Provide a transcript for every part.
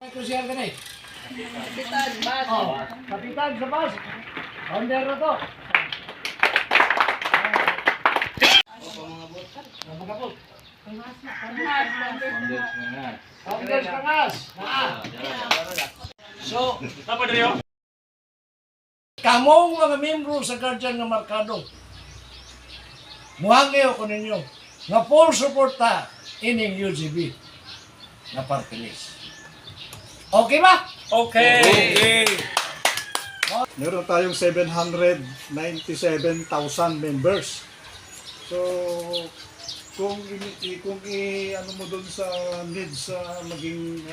Ito siya ganit. Kapitan, bas. Oh, kapitan sa bus. Founder na to. Founders Kangas. So, kamong mga membro sa Guardian ng Markado, muhangyo ko ninyo nga full suporta ining UGB na party list. Okay ba? Okay. Meron tayong 797,000 members. So, kung ano mo doon sa needs sa maging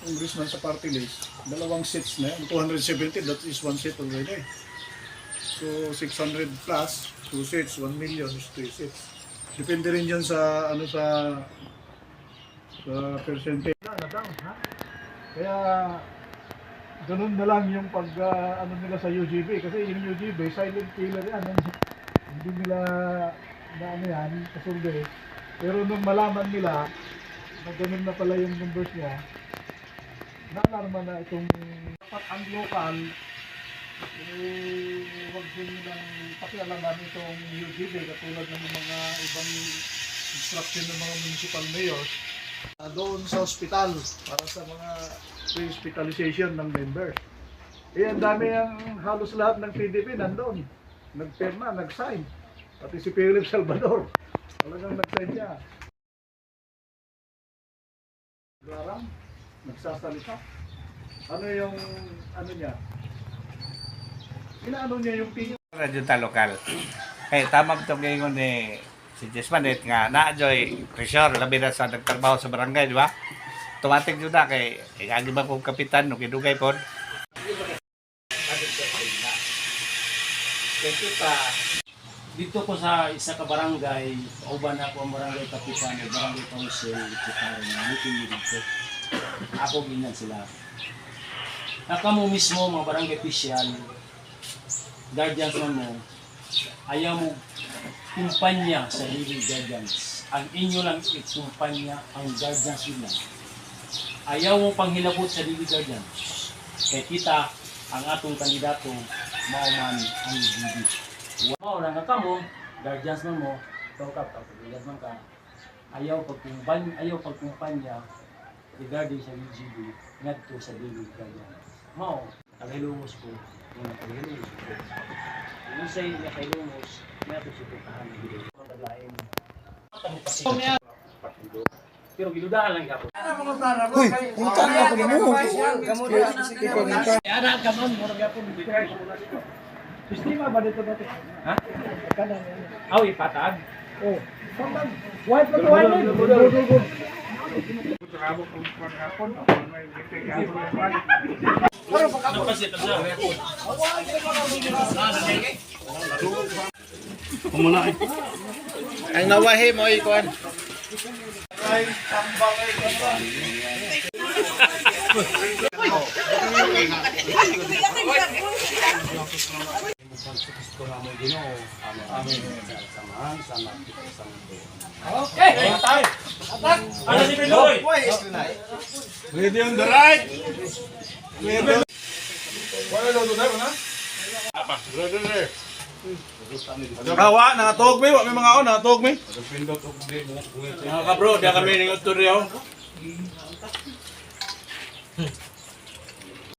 congressman sa party list, dalawang seats na yan, 270, that is one seat already. So, 600 plus, 2 seats, 1 million is 3 seats. Depende rin yan sa, sa percentage. Kaya, ganun na lang yung pag, nila sa UGB. Kasi yung UGB, silent killer yan. Hindi nila, kasulde. Pero nung malaman nila, na ganun na pala yung numbers niya, naalarma na itong dapat ang local, huwag din nilang pakialaman itong UGB katulad ng mga ibang instruction ng mga municipal mayors doon sa hospital para sa mga pre-hospitalization ng members. Ang dami ang halos lahat ng PDP nandoon. Nagpirma, nag-sign. Pati si Philip Salvador. Talagang nag-sign niya. Garang, nagsasalita. Ano yung, niya? Inaano niya yung pinyo? Radyo ta lokal. Kaya tama ito ngayon ni si Jess Manit nga na-joy pressure labi na sa nagtrabaho sa barangay, di ba? Automatic yun na kay agi ba kong kapitan no kinugay po. Dito ko sa isa ka barangay, uban ako ang barangay kapitan, barangay council, kita rin, meeting dito. Ako ganyan sila. Nakamo mismo mga barangay official, guardians mo, ayaw mo kumpanya sa living guardians. Ang inyo lang ikumpanya ang guardians yun lang. Ayaw mo panghilabot sa living guardians. Kaya kita, ang atong kandidato, mauman ang UGB. Wow, lang ka mo, guardians mo, ikaw ka, guardians man ka. Ayaw pagkumpanya regarding sa UGB, ngadto sa living guardians. Mao, naghilumos ko, naghilumos ko. Yung say naghilumos, nato suportahan ng video. Paglain. Pero giludahan lang ako. Uy, punta na ako na mo. Ada ka man, murag ako bibigay. Sistema ba dito dati? Ha? Kanan yan. Aw, ipatag. Oh, pantag. White pa to white. Napasit na siya. Ang nawahi mo ikuan. Ay, tambang ay Okay. Attack. Ano si Piloy? ready on the right. Wala daw doon na? Kawa, nangatog mi, may mga nangatog mi. Mga kabro, diya kami ng autoryo.